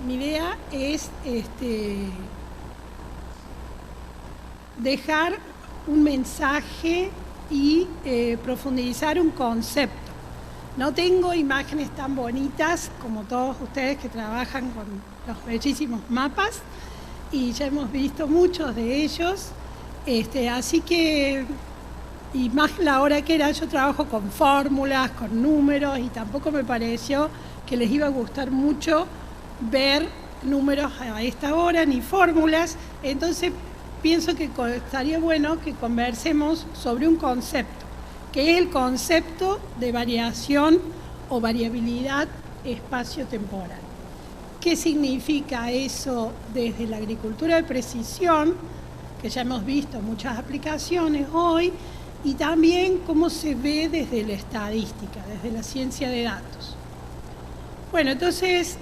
idea es dejar un mensaje y profundizar un concepto. No tengo imágenes tan bonitas como todos ustedes que trabajan con los bellísimos mapas, y ya hemos visto muchos de ellos, así que, y más la hora que era, yo trabajo con fórmulas, con números, y tampoco me pareció que les iba a gustar mucho ver números a esta hora, ni fórmulas. Entonces pienso que estaría bueno que conversemos sobre un concepto, que es el concepto de variación o variabilidad espacio-temporal. ¿Qué significa eso desde la agricultura de precisión, que ya hemos visto muchas aplicaciones hoy, y también cómo se ve desde la estadística, desde la ciencia de datos? Bueno, entonces,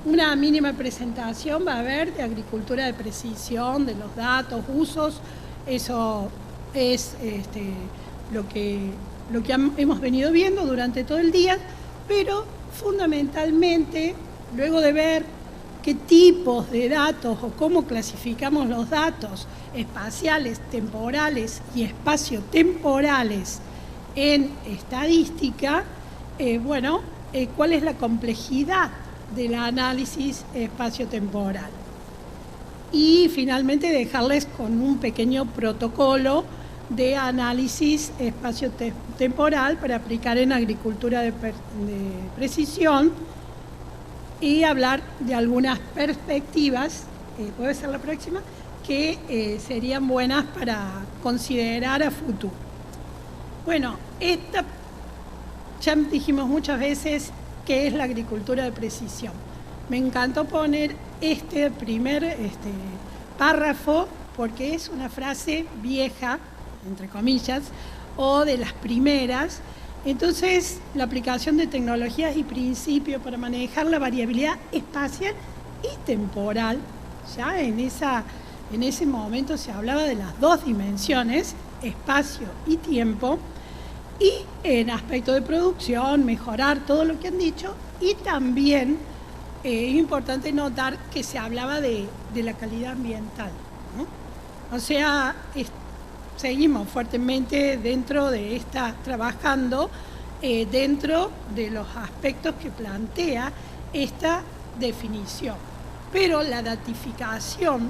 una mínima presentación va a haber de agricultura de precisión, de los datos, usos. Eso es lo que hemos venido viendo durante todo el día, pero fundamentalmente, luego de ver qué tipos de datos o cómo clasificamos los datos espaciales, temporales y espaciotemporales en estadística, cuál es la complejidad del análisis espaciotemporal. Y finalmente dejarles con un pequeño protocolo de análisis espaciotemporal para aplicar en agricultura de precisión, y hablar de algunas perspectivas, puede ser la próxima, que serían buenas para considerar a futuro. Bueno, ya dijimos muchas veces qué es la agricultura de precisión. Me encantó poner este primer párrafo porque es una frase vieja, entre comillas, o de las primeras. Entonces, la aplicación de tecnologías y principios para manejar la variabilidad espacial y temporal, ya en ese momento se hablaba de las dos dimensiones, espacio y tiempo, y en aspecto de producción, mejorar todo lo que han dicho, y también es importante notar que se hablaba de la calidad ambiental, ¿no? O sea, seguimos fuertemente dentro de trabajando dentro de los aspectos que plantea esta definición. Pero la datificación,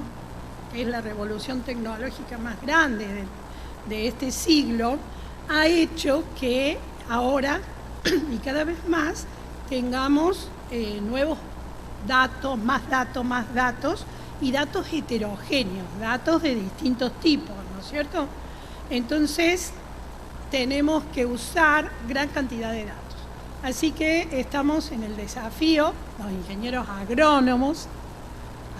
que es la revolución tecnológica más grande de este siglo, ha hecho que ahora y cada vez más tengamos nuevos datos, y datos heterogéneos, datos de distintos tipos, ¿no es cierto? Entonces, tenemos que usar gran cantidad de datos. Así que estamos en el desafío, los ingenieros agrónomas,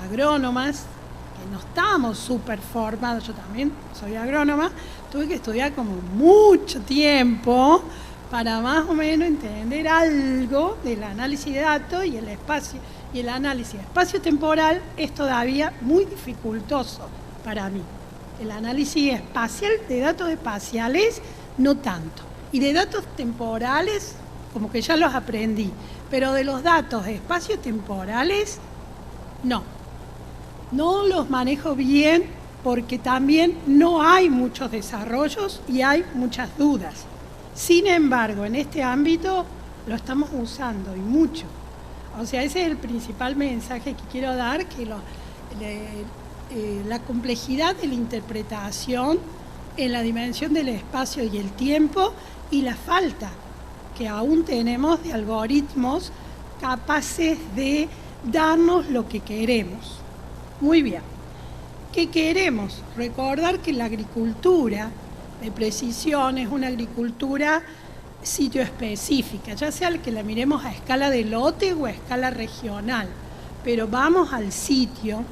que no estamos súper formados, yo también soy agrónoma, tuve que estudiar como mucho tiempo para más o menos entender algo del análisis de datos, y el espacio. Y el análisis espacio-temporal es todavía muy dificultoso para mí. El análisis espacial de datos espaciales no tanto. Y de datos temporales, como que ya los aprendí. Pero de los datos espacio-temporales, no. No los manejo bien porque también no hay muchos desarrollos y hay muchas dudas. Sin embargo, en este ámbito lo estamos usando y mucho. O sea, ese es el principal mensaje que quiero dar, que la complejidad de la interpretación en la dimensión del espacio y el tiempo, y la falta que aún tenemos de algoritmos capaces de darnos lo que queremos. Muy bien. ¿Qué queremos? Recordar que la agricultura de precisión es una agricultura sitio específica, ya sea que la miremos a escala de lote o a escala regional, pero vamos al sitio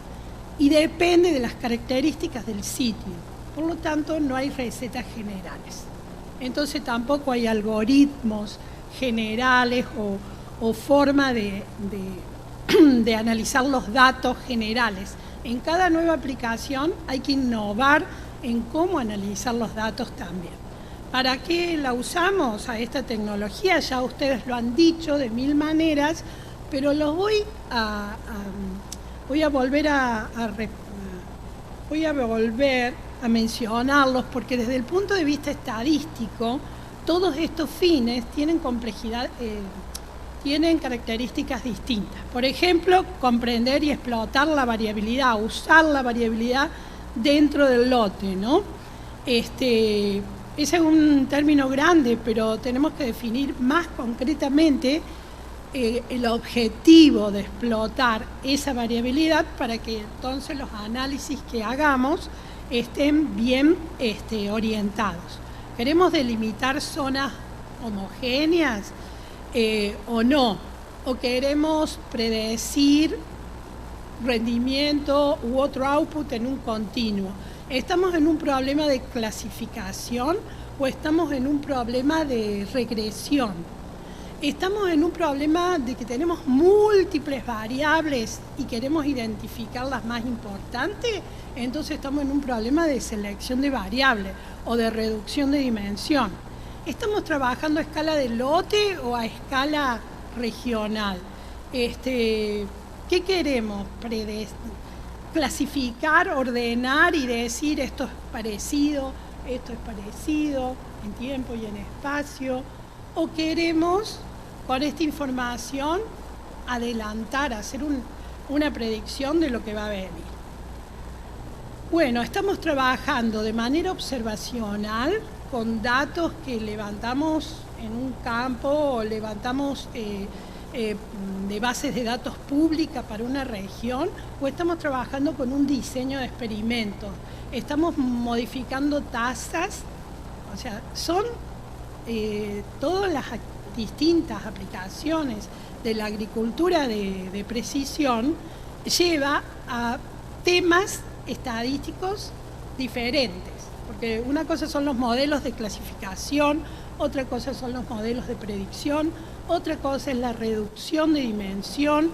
y depende de las características del sitio. Por lo tanto, no hay recetas generales. Entonces tampoco hay algoritmos generales o forma de analizar los datos generales. En cada nueva aplicación hay que innovar en cómo analizar los datos también. ¿Para qué la usamos a esta tecnología? Ya ustedes lo han dicho de mil maneras, pero los voy a volver a mencionarlos porque desde el punto de vista estadístico, todos estos fines tienen complejidad, tienen características distintas. Por ejemplo, comprender y explotar la variabilidad, usar la variabilidad dentro del lote, ¿no? Ese es un término grande, pero tenemos que definir más concretamente el objetivo de explotar esa variabilidad para que entonces los análisis que hagamos estén bien orientados. ¿Queremos delimitar zonas homogéneas o no? ¿O queremos predecir rendimiento u otro output en un continuo? ¿Estamos en un problema de clasificación o estamos en un problema de regresión? Estamos en un problema de que tenemos múltiples variables y queremos identificar las más importantes, entonces estamos en un problema de selección de variables o de reducción de dimensión. ¿Estamos trabajando a escala de lote o a escala regional? ¿Qué queremos? Clasificar, ordenar y decir esto es parecido en tiempo y en espacio, o queremos con esta información adelantar, hacer una predicción de lo que va a venir. Bueno, estamos trabajando de manera observacional con datos que levantamos en un campo o levantamos de bases de datos públicas para una región, o estamos trabajando con un diseño de experimentos, estamos modificando tasas, o sea, son todas las distintas aplicaciones de la agricultura de precisión lleva a temas estadísticos diferentes, porque una cosa son los modelos de clasificación, otra cosa son los modelos de predicción, otra cosa es la reducción de dimensión,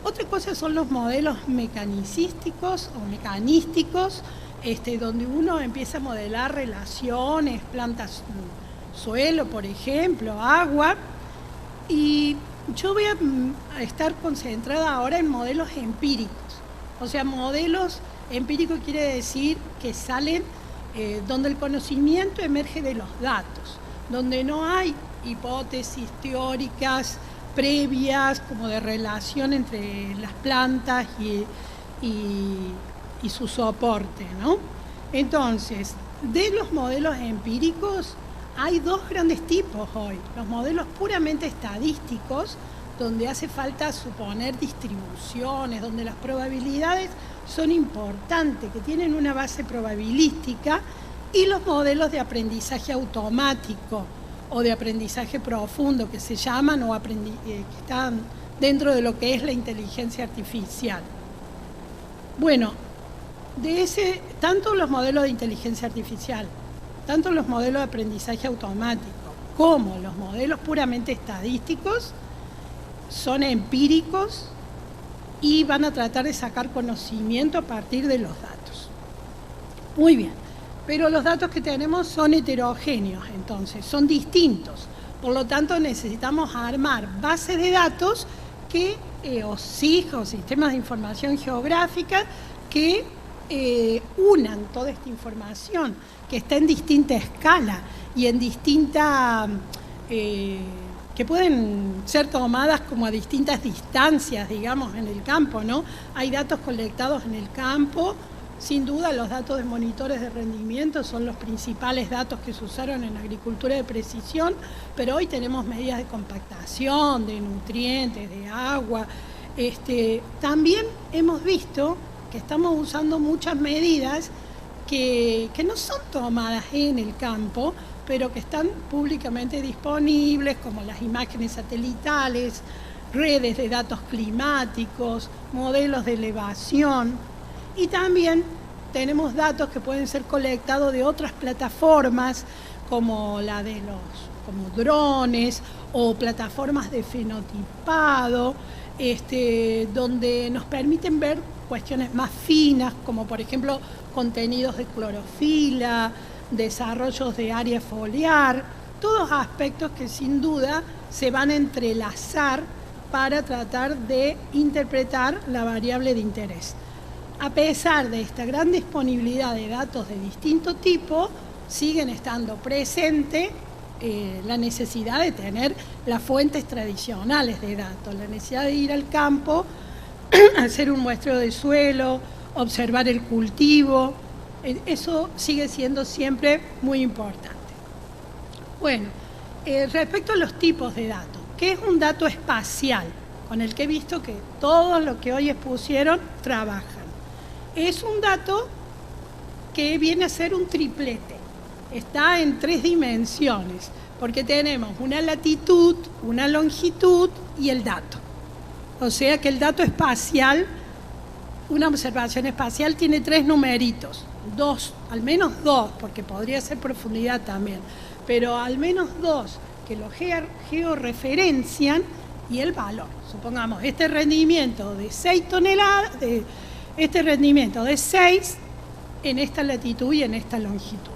otra cosa son los modelos mecanicísticos o mecanísticos, donde uno empieza a modelar relaciones, plantas, suelo, por ejemplo, agua, y yo voy a estar concentrada ahora en modelos empíricos. O sea, modelos empíricos quiere decir que salen donde el conocimiento emerge de los datos, donde no hay hipótesis teóricas previas como de relación entre las plantas y su soporte, ¿no? Entonces, de los modelos empíricos hay dos grandes tipos hoy. Los modelos puramente estadísticos, donde hace falta suponer distribuciones, donde las probabilidades son importantes, que tienen una base probabilística, y los modelos de aprendizaje automático o de aprendizaje profundo, que se llaman o que están dentro de lo que es la inteligencia artificial. Bueno, tanto los modelos de inteligencia artificial, tanto los modelos de aprendizaje automático como los modelos puramente estadísticos son empíricos y van a tratar de sacar conocimiento a partir de los datos. Muy bien, pero los datos que tenemos son heterogéneos, entonces, son distintos. Por lo tanto, necesitamos armar bases de datos o SIG, o sistemas de información geográfica, que unan toda esta información, que está en distinta escala y en distinta... que pueden ser tomadas como a distintas distancias, digamos, en el campo, ¿no? Hay datos colectados en el campo, sin duda los datos de monitores de rendimiento son los principales datos que se usaron en la agricultura de precisión, pero hoy tenemos medidas de compactación, de nutrientes, de agua. También hemos visto que estamos usando muchas medidas que no son tomadas en el campo, pero que están públicamente disponibles, como las imágenes satelitales, redes de datos climáticos, modelos de elevación, y también tenemos datos que pueden ser colectados de otras plataformas, como como drones o plataformas de fenotipado, donde nos permiten ver cuestiones más finas, como por ejemplo contenidos de clorofila, desarrollos de área foliar, todos aspectos que sin duda se van a entrelazar para tratar de interpretar la variable de interés. A pesar de esta gran disponibilidad de datos de distinto tipo, siguen estando presentes la necesidad de tener las fuentes tradicionales de datos, la necesidad de ir al campo, hacer un muestreo de suelo, observar el cultivo. Eso sigue siendo siempre muy importante. Bueno, respecto a los tipos de datos, ¿qué es un dato espacial? Con el que he visto que todos los que hoy expusieron trabajan. Es un dato que viene a ser un triplete. Está en 3 dimensiones, porque tenemos una latitud, una longitud y el dato. O sea que el dato espacial, una observación espacial tiene 3 numeritos, 2, al menos 2, porque podría ser profundidad también, pero al menos 2 que lo georreferencian y el valor. Supongamos este rendimiento de 6 toneladas, este rendimiento de 6 en esta latitud y en esta longitud.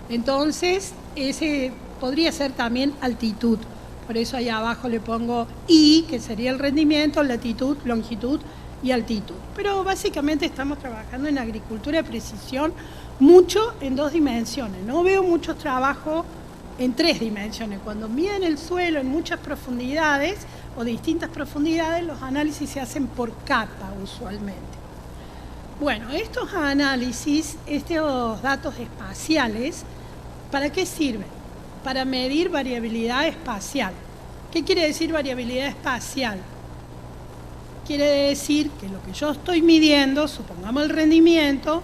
Entonces, ese podría ser también altitud. Por eso ahí abajo le pongo I, que sería el rendimiento, latitud, longitud y altitud. Pero básicamente estamos trabajando en agricultura de precisión mucho en 2 dimensiones. No veo mucho trabajo en 3 dimensiones. Cuando miden el suelo en muchas profundidades o distintas profundidades, los análisis se hacen por capa usualmente. Bueno, estos análisis, estos datos espaciales, ¿para qué sirven? Para medir variabilidad espacial. ¿Qué quiere decir variabilidad espacial? Quiere decir que lo que yo estoy midiendo, supongamos el rendimiento,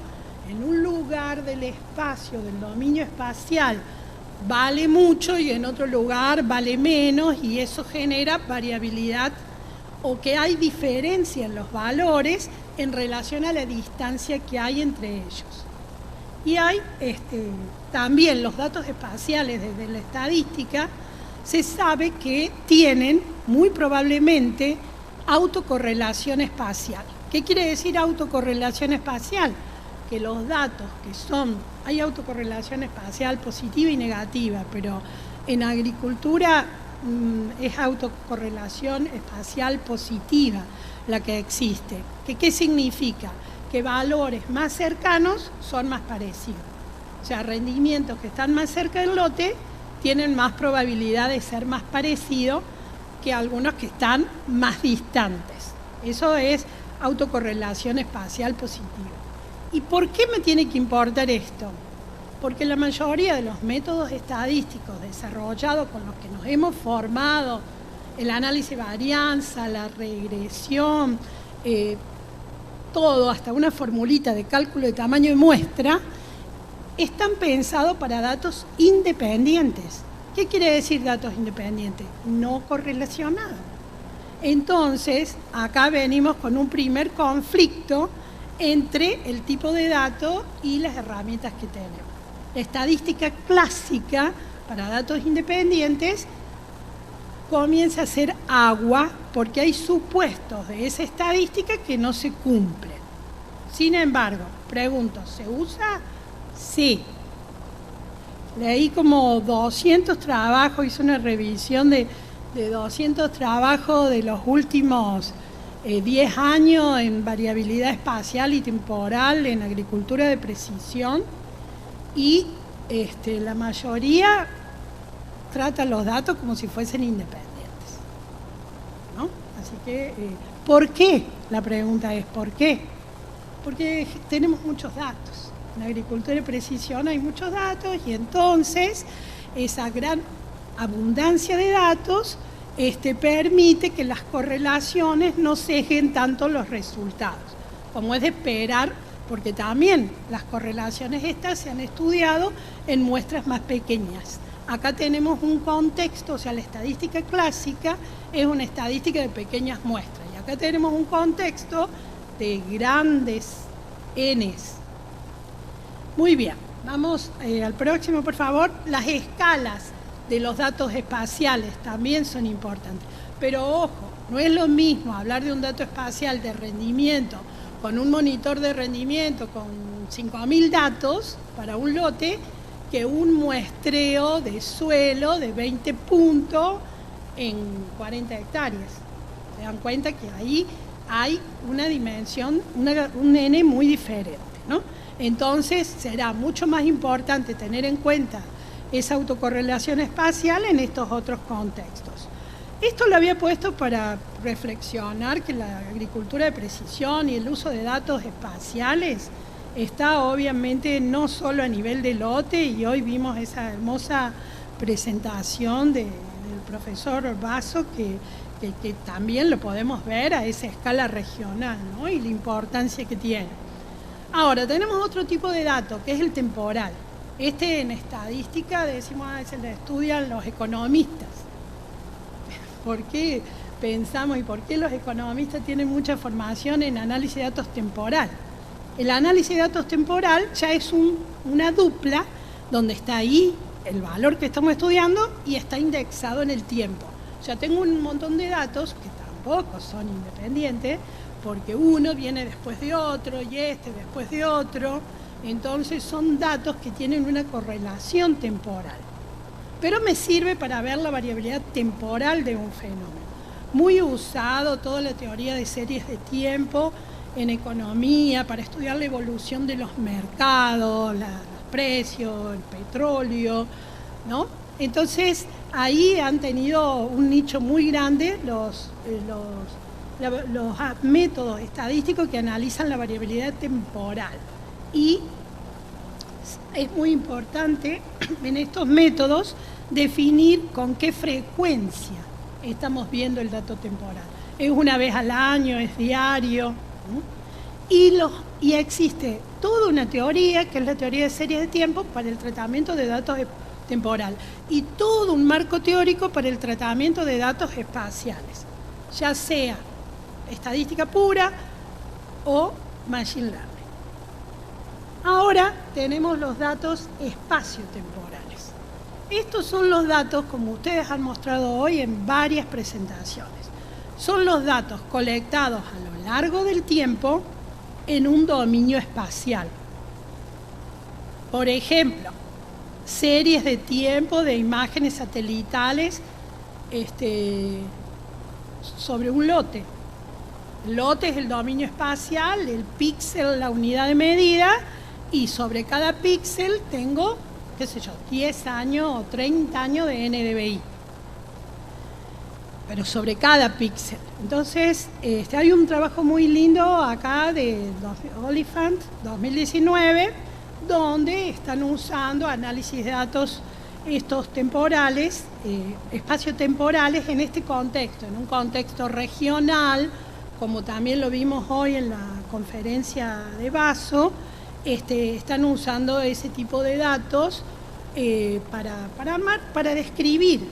en un lugar del espacio, del dominio espacial, vale mucho y en otro lugar vale menos, y eso genera variabilidad o que hay diferencia en los valores en relación a la distancia que hay entre ellos. Y hay también los datos espaciales desde la estadística, se sabe que tienen muy probablemente autocorrelación espacial. ¿Qué quiere decir autocorrelación espacial? Que los datos que son, hay autocorrelación espacial positiva y negativa, pero en agricultura es autocorrelación espacial positiva la que existe. ¿Qué significa? Que valores más cercanos son más parecidos. O sea, rendimientos que están más cerca del lote tienen más probabilidad de ser más parecidos que algunos que están más distantes. Eso es autocorrelación espacial positiva. ¿Y por qué me tiene que importar esto? Porque la mayoría de los métodos estadísticos desarrollados con los que nos hemos formado, el análisis de varianza, la regresión, todo, hasta una formulita de cálculo de tamaño de muestra, están pensados para datos independientes. ¿Qué quiere decir datos independientes? No correlacionados. Entonces, acá venimos con un primer conflicto entre el tipo de dato y las herramientas que tenemos. La estadística clásica para datos independientes comienza a ser agua porque hay supuestos de esa estadística que no se cumplen. Sin embargo, pregunto, ¿se usa? Sí. Leí como 200 trabajos, hice una revisión de 200 trabajos de los últimos 10 años en variabilidad espacial y temporal en agricultura de precisión, y la mayoría trata los datos como si fuesen independientes, ¿no? Así que, ¿por qué? La pregunta es ¿por qué? Porque tenemos muchos datos. En agricultura de precisión hay muchos datos y entonces esa gran abundancia de datos permite que las correlaciones no sesguen tanto los resultados, como es de esperar, porque también las correlaciones estas se han estudiado en muestras más pequeñas. Acá tenemos un contexto, o sea, la estadística clásica es una estadística de pequeñas muestras, y acá tenemos un contexto de grandes Ns. Muy bien, vamos al próximo, por favor. Las escalas de los datos espaciales también son importantes, pero ojo, no es lo mismo hablar de un dato espacial de rendimiento con un monitor de rendimiento con 5.000 datos para un lote que un muestreo de suelo de 20 puntos en 40 hectáreas. Se dan cuenta que ahí hay una dimensión, un N muy diferente, ¿no? Entonces será mucho más importante tener en cuenta esa autocorrelación espacial en estos otros contextos. Esto lo había puesto para reflexionar que la agricultura de precisión y el uso de datos espaciales está obviamente no solo a nivel de lote, y hoy vimos esa hermosa presentación del profesor Basso que también lo podemos ver a esa escala regional, ¿no? Y la importancia que tiene. Ahora, tenemos otro tipo de dato, que es el temporal. En estadística decimos, se lo estudian los economistas. ¿Por qué pensamos y por qué los economistas tienen mucha formación en análisis de datos temporal? El análisis de datos temporal ya es una dupla donde está ahí el valor que estamos estudiando y está indexado en el tiempo. O sea, tengo un montón de datos que tampoco son independientes, porque uno viene después de otro y después de otro. Entonces son datos que tienen una correlación temporal. Pero me sirve para ver la variabilidad temporal de un fenómeno. Muy usado toda la teoría de series de tiempo en economía para estudiar la evolución de los mercados, los precios, el petróleo, ¿no? Entonces ahí han tenido un nicho muy grande los métodos estadísticos que analizan la variabilidad temporal. Y es muy importante en estos métodos definir con qué frecuencia estamos viendo el dato temporal. ¿Es una vez al año? ¿Es diario? Y existe toda una teoría, que es la teoría de series de tiempo, para el tratamiento de datos temporal, y todo un marco teórico para el tratamiento de datos espaciales, ya sea estadística pura o machine learning. Ahora tenemos los datos espaciotemporales. Estos son los datos, como ustedes han mostrado hoy en varias presentaciones. Son los datos colectados a lo largo del tiempo en un dominio espacial. Por ejemplo, series de tiempo de imágenes satelitales sobre un lote. El lote es el dominio espacial, el píxel la unidad de medida, y sobre cada píxel tengo, 10 años o 30 años de NDVI. Pero sobre cada píxel. Entonces, hay un trabajo muy lindo acá de Oliphant 2019, donde están usando análisis de datos estos temporales, espaciotemporales en este contexto, en un contexto regional, como también lo vimos hoy en la conferencia de Basso. Están usando ese tipo de datos para describir.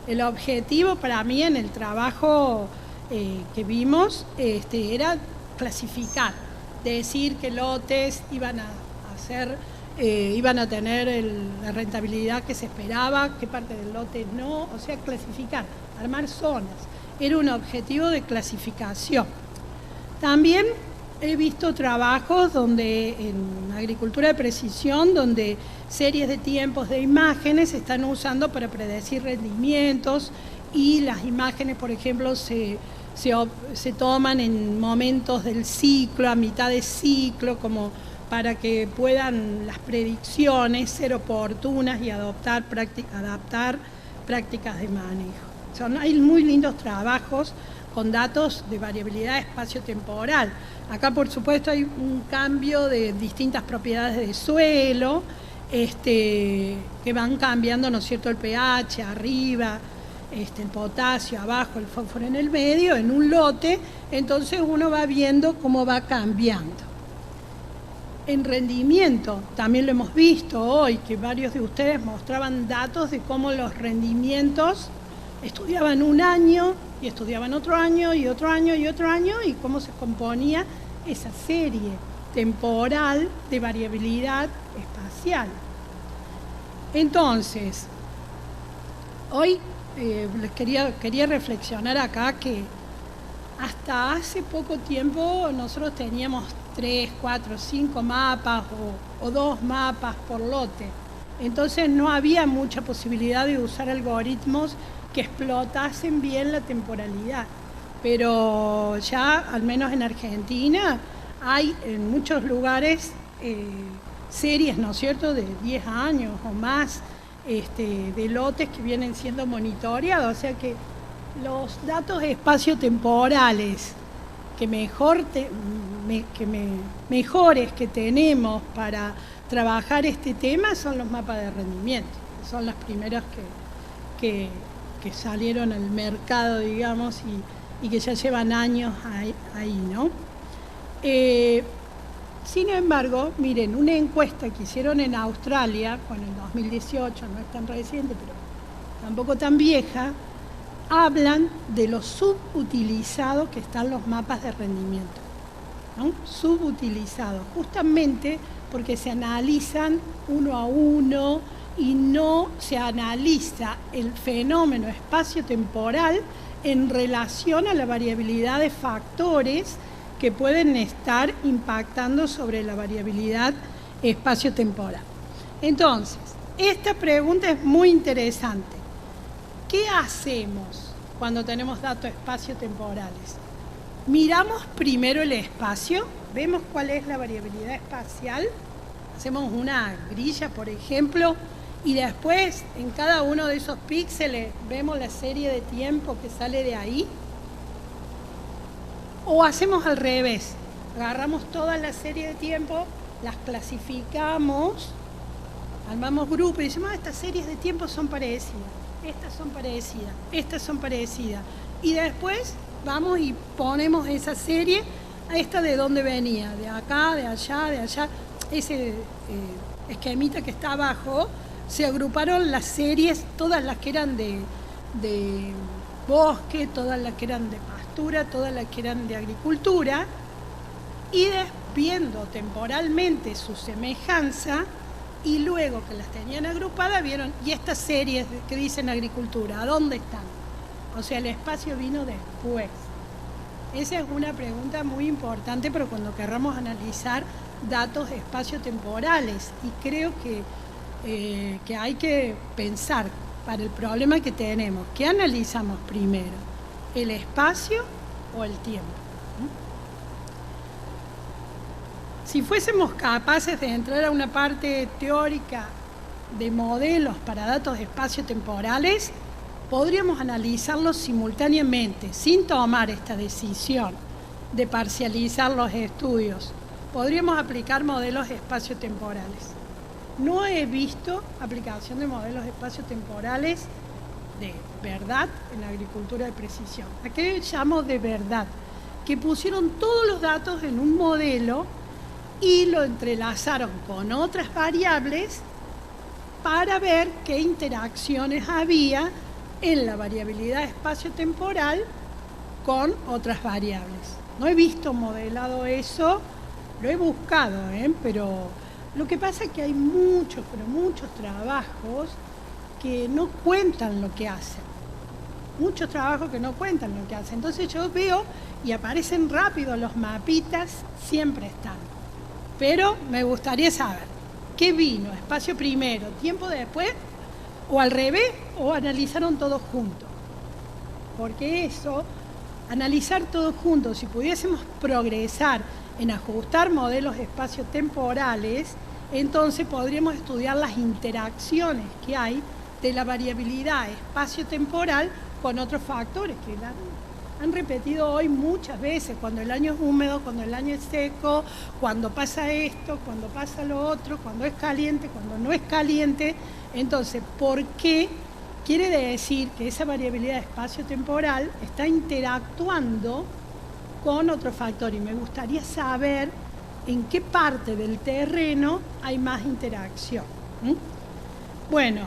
El objetivo para mí en el trabajo que vimos era clasificar, decir qué lotes iban a tener la rentabilidad que se esperaba, qué parte del lote no, o sea, clasificar, armar zonas. Era un objetivo de clasificación. También he visto trabajos en agricultura de precisión, donde series de tiempos de imágenes se están usando para predecir rendimientos, y las imágenes, por ejemplo, se toman en momentos del ciclo, a mitad de ciclo, como para que puedan las predicciones ser oportunas y adaptar prácticas de manejo. Hay muy lindos trabajos con datos de variabilidad espaciotemporal. Acá, por supuesto, hay un cambio de distintas propiedades de suelo, que van cambiando, ¿no es cierto?, el pH arriba, el potasio abajo, el fósforo en el medio, en un lote. Entonces uno va viendo cómo va cambiando. En rendimiento, también lo hemos visto hoy, que varios de ustedes mostraban datos de cómo los rendimientos estudiaban un año y estudiaban otro año y otro año y otro año, y cómo se componía esa serie temporal de variabilidad espacial. Entonces, hoy les quería reflexionar acá que hasta hace poco tiempo nosotros teníamos 3, 4, 5 mapas o 2 mapas por lote. Entonces no había mucha posibilidad de usar algoritmos que explotasen bien la temporalidad. pero ya, al menos en Argentina, hay en muchos lugares series, ¿no es cierto?, de 10 años o más, de lotes que vienen siendo monitoreados, o sea que los datos espaciotemporales mejores que tenemos para trabajar este tema son los mapas de rendimiento, que son los primeros que salieron al mercado, digamos, y que ya llevan años ahí, ¿no? Sin embargo, miren, una encuesta que hicieron en Australia, bueno, en 2018, no es tan reciente, pero tampoco tan vieja, hablan de lo subutilizados que están los mapas de rendimiento, ¿no? Subutilizados, justamente porque se analizan uno a uno y no se analiza el fenómeno espacio-temporal en relación a la variabilidad de factores que pueden estar impactando sobre la variabilidad espacio-temporal. Entonces, esta pregunta es muy interesante. ¿Qué hacemos cuando tenemos datos espacio-temporales? Miramos primero el espacio, vemos cuál es la variabilidad espacial, hacemos una grilla, por ejemplo, y después en cada uno de esos píxeles vemos la serie de tiempo que sale de ahí. O hacemos al revés, agarramos toda la serie de tiempo, las clasificamos, armamos grupos y decimos, estas series de tiempo son parecidas, estas son parecidas, estas son parecidas. Y después vamos y ponemos esa serie a esta de dónde venía, de acá, de allá, ese esquemita que está abajo. Se agruparon las series, todas las que eran de bosque, todas las que eran de pastura, todas las que eran de agricultura, y viendo temporalmente su semejanza, y luego que las tenían agrupadas, vieron, y estas series que dicen agricultura, ¿a dónde están? O sea, el espacio vino después. Esa es una pregunta muy importante, pero cuando querramos analizar datos espaciotemporales, y creo que hay que pensar para el problema que tenemos, ¿qué analizamos primero? ¿El espacio o el tiempo? Si fuésemos capaces de entrar a una parte teórica de modelos para datos espaciotemporales, podríamos analizarlos simultáneamente, sin tomar esta decisión de parcializar los estudios. Podríamos aplicar modelos espaciotemporales. No he visto aplicación de modelos espaciotemporales de verdad en la agricultura de precisión. ¿A qué llamo de verdad? Que pusieron todos los datos en un modelo y lo entrelazaron con otras variables para ver qué interacciones había en la variabilidad espaciotemporal con otras variables. No he visto modelado eso, lo he buscado, pero lo que pasa es que hay muchos trabajos que no cuentan lo que hacen. Muchos trabajos que no cuentan lo que hacen. Entonces yo veo y aparecen rápido los mapitas, siempre están. Pero me gustaría saber qué vino, espacio primero, tiempo después, o al revés, o analizaron todos juntos. Porque eso, analizar todos juntos, si pudiésemos progresar en ajustar modelos espaciotemporales, entonces podríamos estudiar las interacciones que hay de la variabilidad espaciotemporal con otros factores que han repetido hoy muchas veces, cuando el año es húmedo, cuando el año es seco, cuando pasa esto, cuando pasa lo otro, cuando es caliente, cuando no es caliente. Entonces, ¿por qué? Quiere decir que esa variabilidad espaciotemporal está interactuando con otro factor, y me gustaría saber en qué parte del terreno hay más interacción. Bueno,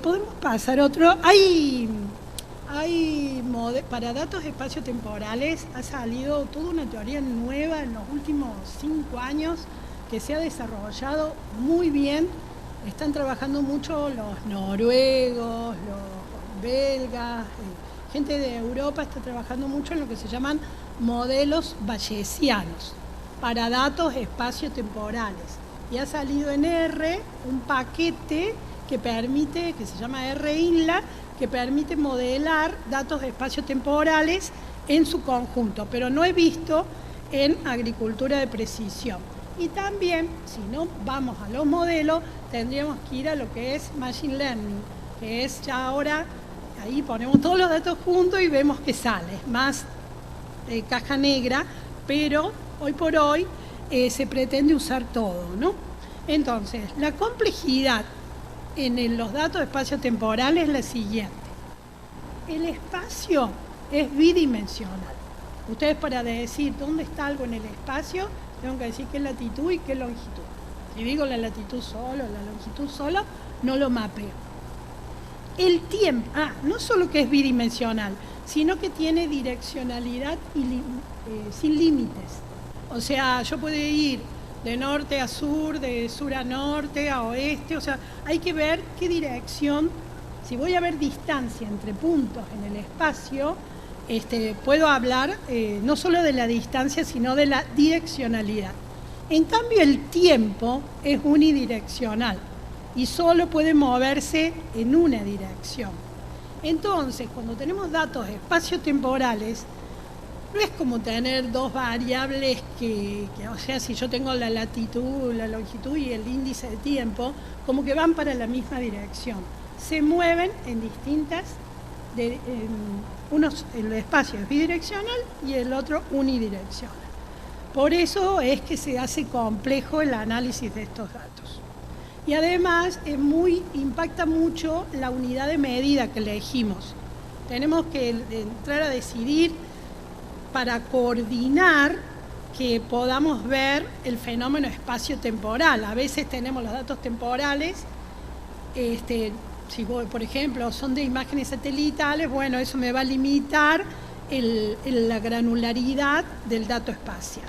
podemos pasar otro. Para datos espaciotemporales ha salido toda una teoría nueva en los últimos 5 años que se ha desarrollado muy bien. Están trabajando mucho los noruegos, los belgas, gente de Europa está trabajando mucho en lo que se llaman modelos bayesianos para datos espaciotemporales. Y ha salido en R un paquete que se llama R-INLA, que permite modelar datos espaciotemporales en su conjunto, pero no he visto en agricultura de precisión. Y también, si no vamos a los modelos, tendríamos que ir a lo que es Machine Learning, que es ya ahora, ahí ponemos todos los datos juntos y vemos que sale, más caja negra, pero hoy por hoy se pretende usar todo, ¿no? Entonces, la complejidad en los datos espaciotemporales es la siguiente. El espacio es bidimensional. Ustedes, para decir dónde está algo en el espacio, tengo que decir qué latitud y qué longitud. Si digo la latitud solo, la longitud solo, no lo mapeo. El tiempo, no solo que es bidimensional, sino que tiene direccionalidad sin límites. O sea, yo puedo ir de norte a sur, de sur a norte, a oeste, o sea, hay que ver qué dirección. Si voy a ver distancia entre puntos en el espacio, puedo hablar no solo de la distancia, sino de la direccionalidad. En cambio, el tiempo es unidireccional y solo puede moverse en una dirección. Entonces, cuando tenemos datos espaciotemporales, no es como tener dos variables o sea, si yo tengo la latitud, la longitud y el índice de tiempo, como que van para la misma dirección. Se mueven en distintas, el espacio es bidireccional y el otro unidireccional. Por eso es que se hace complejo el análisis de estos datos. Y además impacta mucho la unidad de medida que elegimos. Tenemos que entrar a decidir para coordinar que podamos ver el fenómeno espacio-temporal. A veces tenemos los datos temporales, si por ejemplo son de imágenes satelitales, bueno, eso me va a limitar la granularidad del dato espacial,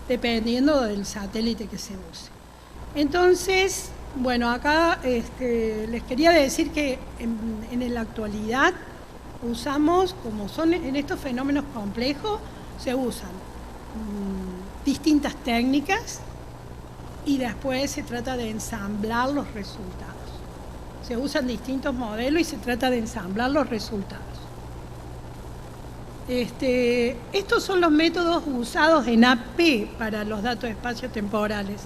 dependiendo del satélite que se use. Entonces, bueno, acá les quería decir que en la actualidad usamos, como son en estos fenómenos complejos, se usan distintas técnicas y después se trata de ensamblar los resultados. Se usan distintos modelos y se trata de ensamblar los resultados. Estos son los métodos usados en AP para los datos espaciotemporales.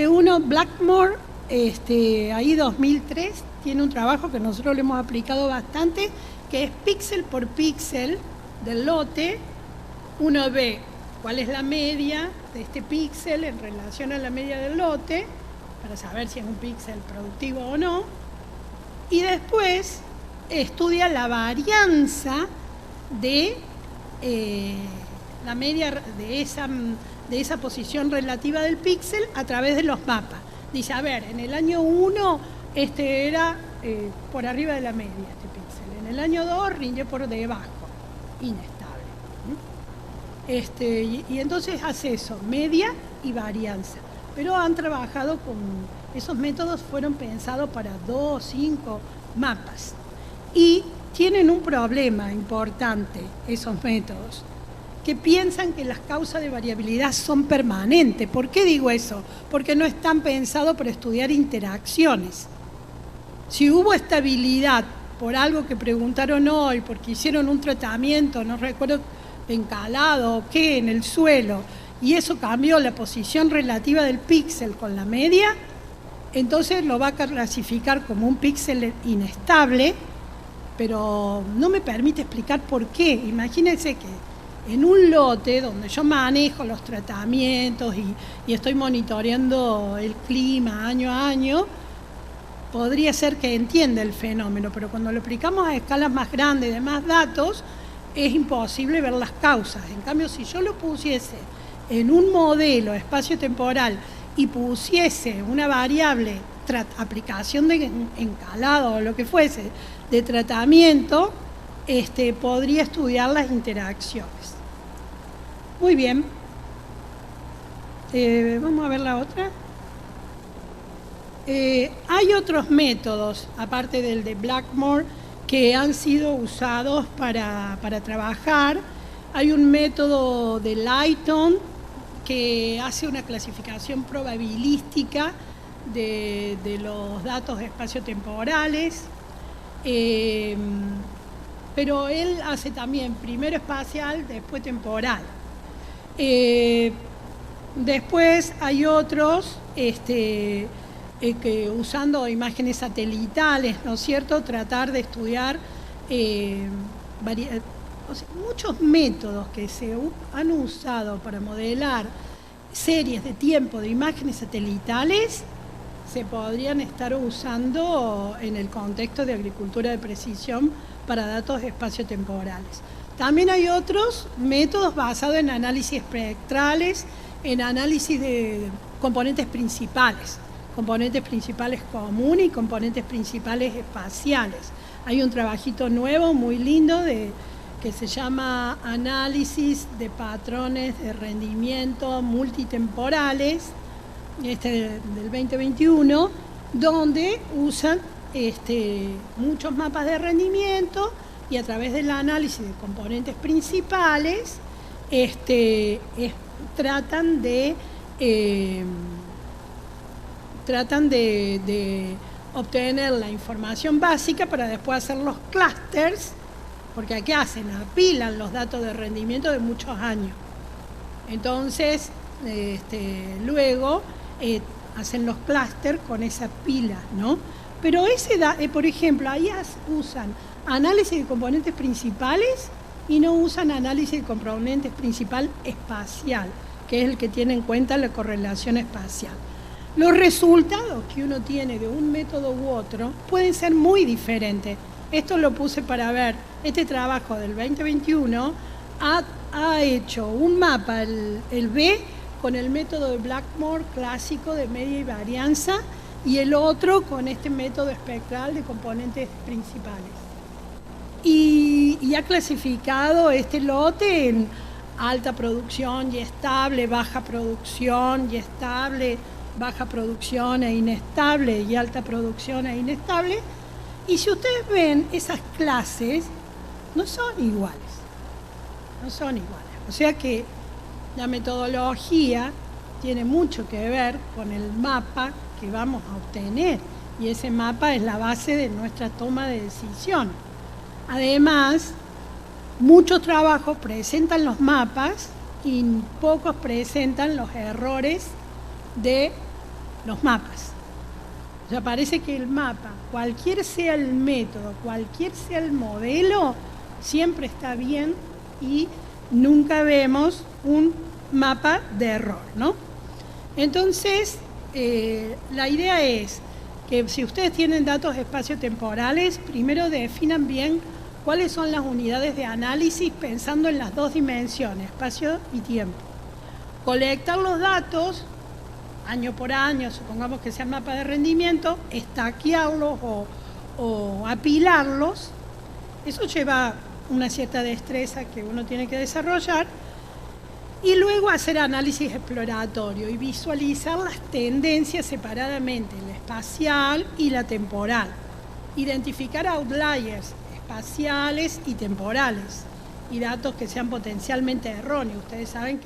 Uno, Blackmore, ahí 2003, tiene un trabajo que nosotros le hemos aplicado bastante, que es píxel por píxel del lote. Uno ve cuál es la media de este píxel en relación a la media del lote, para saber si es un píxel productivo o no. Y después estudia la varianza de la media de esa posición relativa del píxel a través de los mapas. Dice, a ver, en el año 1 era por arriba de la media este píxel, en el año 2 rindió por debajo, inestable. Y entonces hace eso, media y varianza. Pero han trabajado esos métodos fueron pensados para 2 o 5 mapas. Y tienen un problema importante, esos métodos, que piensan que las causas de variabilidad son permanentes. ¿Por qué digo eso? Porque no están pensados para estudiar interacciones. Si hubo estabilidad por algo que preguntaron hoy, porque hicieron un tratamiento, no recuerdo, de encalado o qué, en el suelo, y eso cambió la posición relativa del píxel con la media, entonces lo va a clasificar como un píxel inestable, pero no me permite explicar por qué. Imagínense que en un lote donde yo manejo los tratamientos y estoy monitoreando el clima año a año, podría ser que entienda el fenómeno, pero cuando lo aplicamos a escalas más grandes, de más datos, es imposible ver las causas. En cambio, si yo lo pusiese en un modelo espacio-temporal y pusiese una variable, aplicación de encalado o lo que fuese, de tratamiento, podría estudiar las interacciones. Muy bien. Vamos a ver la otra. Hay otros métodos, aparte del de Blackmore, que han sido usados para trabajar. Hay un método de Layton que hace una clasificación probabilística de los datos espaciotemporales. pero él hace también primero espacial, después temporal. Después hay otros que usando imágenes satelitales, ¿no es cierto?, tratar de estudiar muchos métodos que se han usado para modelar series de tiempo de imágenes satelitales se podrían estar usando en el contexto de agricultura de precisión para datos espaciotemporales. También hay otros métodos basados en análisis espectrales, en análisis de componentes principales comunes y componentes principales espaciales. Hay un trabajito nuevo muy lindo que se llama Análisis de patrones de rendimiento multitemporales, del 2021, donde usan muchos mapas de rendimiento y a través del análisis de componentes principales tratan de obtener la información básica para después hacer los clústeres, porque ¿qué hacen? Apilan los datos de rendimiento de muchos años. Entonces, luego hacen los clústeres con esa pila, ¿no? Pero por ejemplo, ahí usan análisis de componentes principales y no usan análisis de componentes principal espacial, que es el que tiene en cuenta la correlación espacial. Los resultados que uno tiene de un método u otro pueden ser muy diferentes. Esto lo puse para ver. Este trabajo del 2021 ha hecho un mapa, el B, con el método de Blackmore clásico de media y varianza, y el otro con este método espectral de componentes principales. Y ha clasificado este lote en alta producción y estable, baja producción y estable, baja producción e inestable y alta producción e inestable. Y si ustedes ven, esas clases no son iguales. O sea que la metodología tiene mucho que ver con el mapa que vamos a obtener. Y ese mapa es la base de nuestra toma de decisión. Además, muchos trabajos presentan los mapas y pocos presentan los errores de los mapas. O sea, parece que el mapa, cualquier sea el método, cualquier sea el modelo, siempre está bien y nunca vemos un mapa de error, ¿no? Entonces, la idea es que si ustedes tienen datos espaciotemporales, primero definan bien cuáles son las unidades de análisis pensando en las dos dimensiones, espacio y tiempo. Colectar los datos año por año, supongamos que sea mapa de rendimiento, estaquearlos o apilarlos. Eso lleva una cierta destreza que uno tiene que desarrollar. Y luego hacer análisis exploratorio y visualizar las tendencias separadamente, la espacial y la temporal. Identificar outliers espaciales y temporales y datos que sean potencialmente erróneos. Ustedes saben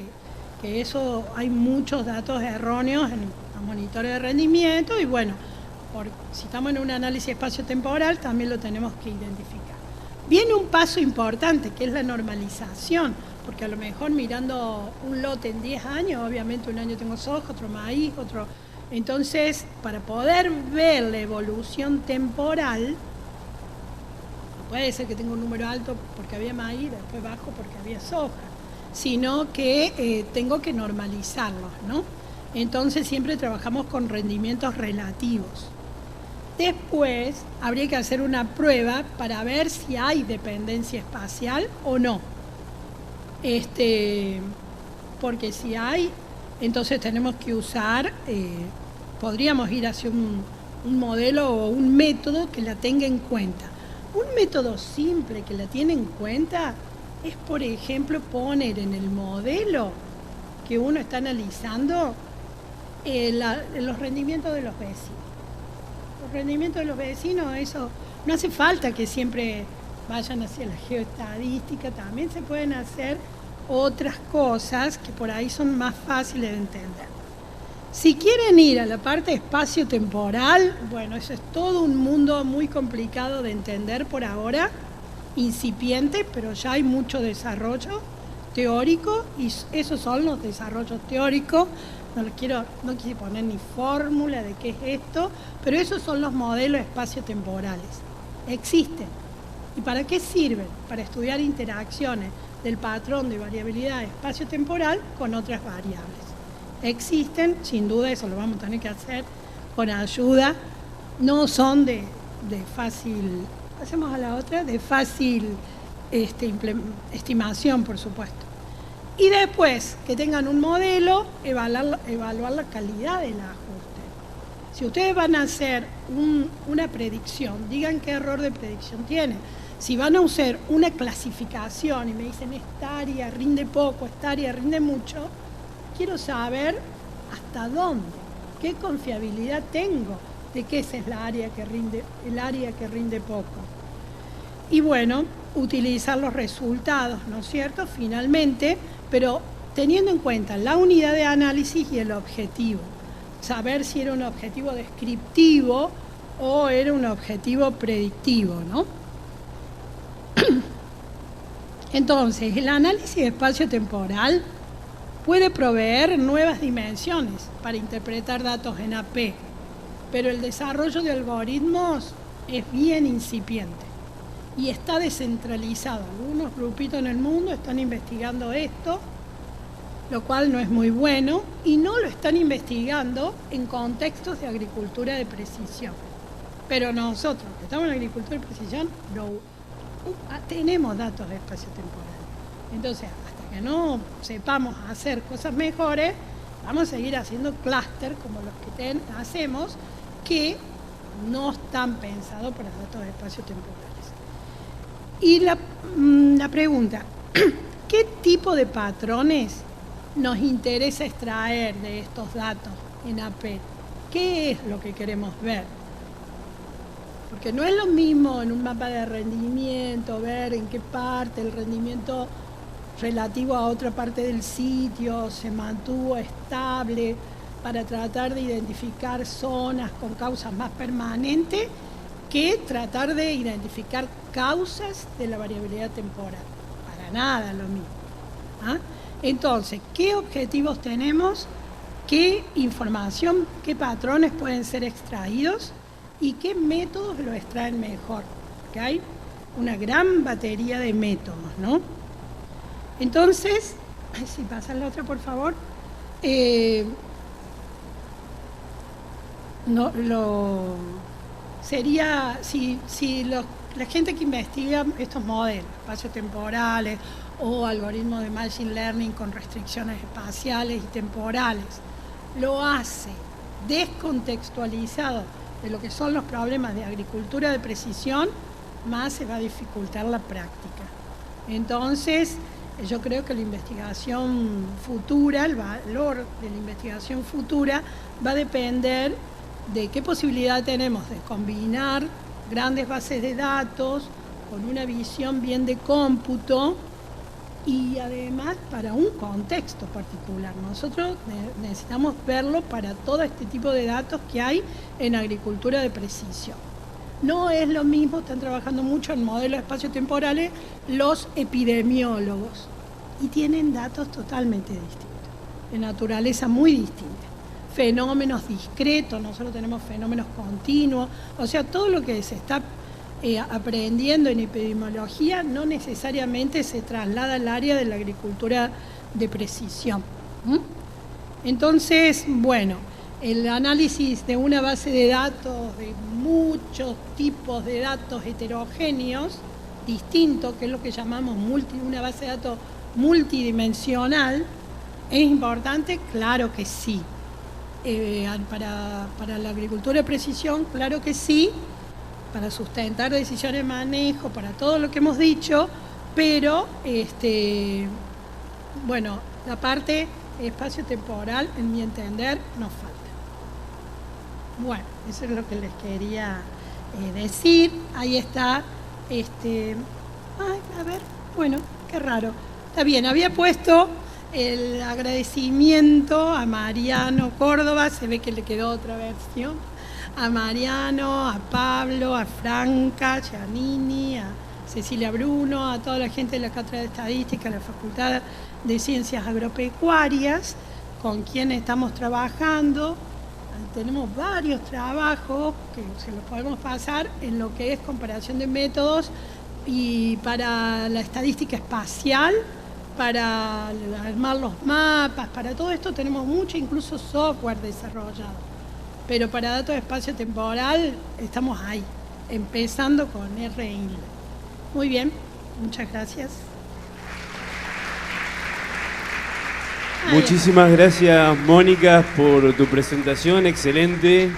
que eso hay muchos datos erróneos en los monitores de rendimiento y bueno, si estamos en un análisis espaciotemporal también lo tenemos que identificar. Viene un paso importante que es la normalización, porque a lo mejor mirando un lote en 10 años, obviamente un año tengo soja, otro maíz, otro... Entonces, para poder ver la evolución temporal, puede ser que tenga un número alto porque había maíz, después bajo porque había soja, sino que tengo que normalizarlos, ¿no? Entonces siempre trabajamos con rendimientos relativos. Después habría que hacer una prueba para ver si hay dependencia espacial o no. Porque si hay, entonces tenemos que usar, podríamos ir hacia un modelo o un método que la tenga en cuenta. Un método simple que la tiene en cuenta es, por ejemplo, poner en el modelo que uno está analizando los rendimientos de los vecinos. Los rendimientos de los vecinos, eso no hace falta que siempre vayan hacia la geoestadística, también se pueden hacer otras cosas que por ahí son más fáciles de entender. Si quieren ir a la parte espacio-temporal, bueno, eso es todo un mundo muy complicado de entender por ahora incipiente, pero ya hay mucho desarrollo teórico y esos son los desarrollos teóricos. No quise poner ni fórmula de qué es esto, pero esos son los modelos espaciotemporales. Existen. ¿Y para qué sirven? Para estudiar interacciones del patrón de variabilidad espaciotemporal con otras variables. Existen, sin duda, eso lo vamos a tener que hacer con ayuda, no son de fácil, pasemos a la otra, de fácil estimación, por supuesto. Y después que tengan un modelo, evaluar la calidad del ajuste. Si ustedes van a hacer una predicción, digan qué error de predicción tiene. Si van a usar una clasificación y me dicen esta área rinde poco, esta área rinde mucho, quiero saber hasta dónde, qué confiabilidad tengo de que esa es el área que rinde poco. Y bueno, utilizar los resultados, ¿no es cierto? Finalmente, pero teniendo en cuenta la unidad de análisis y el objetivo. Saber si era un objetivo descriptivo o era un objetivo predictivo, ¿no? Entonces, el análisis espaciotemporal puede proveer nuevas dimensiones para interpretar datos en AP, pero el desarrollo de algoritmos es bien incipiente y está descentralizado. Algunos grupitos en el mundo están investigando esto, lo cual no es muy bueno, y no lo están investigando en contextos de agricultura de precisión. Pero nosotros, que estamos en agricultura de precisión, tenemos datos espaciotemporales. Entonces, hasta que no sepamos hacer cosas mejores, vamos a seguir haciendo clúster como los que hacemos, que no están pensados para datos espaciotemporales. Y la pregunta, ¿qué tipo de patrones nos interesa extraer de estos datos en AP? ¿Qué es lo que queremos ver? Porque no es lo mismo en un mapa de rendimiento ver en qué parte el rendimiento relativo a otra parte del sitio se mantuvo estable para tratar de identificar zonas con causas más permanentes que tratar de identificar causas de la variabilidad temporal. Para nada lo mismo. ¿Ah? Entonces, ¿qué objetivos tenemos? ¿Qué información, qué patrones pueden ser extraídos? ¿Y qué métodos lo extraen mejor? Porque hay una gran batería de métodos, ¿no? Entonces, si pasan la otra, por favor. Sería, si la gente que investiga estos modelos, espaciotemporales o algoritmos de machine learning con restricciones espaciales y temporales, lo hace descontextualizado de lo que son los problemas de agricultura de precisión, más se va a dificultar la práctica. Entonces, yo creo que la investigación futura, el valor de la investigación futura va a depender de qué posibilidad tenemos de combinar grandes bases de datos con una visión bien de cómputo y además para un contexto particular. Nosotros necesitamos verlo para todo este tipo de datos que hay en agricultura de precisión. No es lo mismo, están trabajando mucho en modelos espaciotemporales los epidemiólogos y tienen datos totalmente distintos, de naturaleza muy distinta. Fenómenos discretos, nosotros tenemos fenómenos continuos, o sea, todo lo que se está aprendiendo en epidemiología no necesariamente se traslada al área de la agricultura de precisión. Entonces, bueno, el análisis de una base de datos, de muchos tipos de datos heterogéneos, distintos, que es lo que llamamos una base de datos multidimensional, ¿es importante? Claro que sí. Para la agricultura de precisión, claro que sí, para sustentar decisiones de manejo, para todo lo que hemos dicho, pero bueno, la parte espaciotemporal, en mi entender, nos falta. Bueno, eso es lo que les quería decir. Ahí está, a ver, bueno, qué raro. Está bien, había puesto el agradecimiento a Mariano Córdoba, se ve que le quedó otra versión, a Mariano, a Pablo, a Franca, a Giannini, a Cecilia Bruno, a toda la gente de la Cátedra de Estadística, a la Facultad de Ciencias Agropecuarias, con quienes estamos trabajando. Tenemos varios trabajos que se los podemos pasar en lo que es comparación de métodos y para la estadística espacial, para armar los mapas, para todo esto tenemos mucho, incluso software desarrollado. Pero para datos de espacio temporal estamos ahí, empezando con RINLE. Muy bien, muchas gracias. Muchísimas gracias, Mónica, por tu presentación, excelente.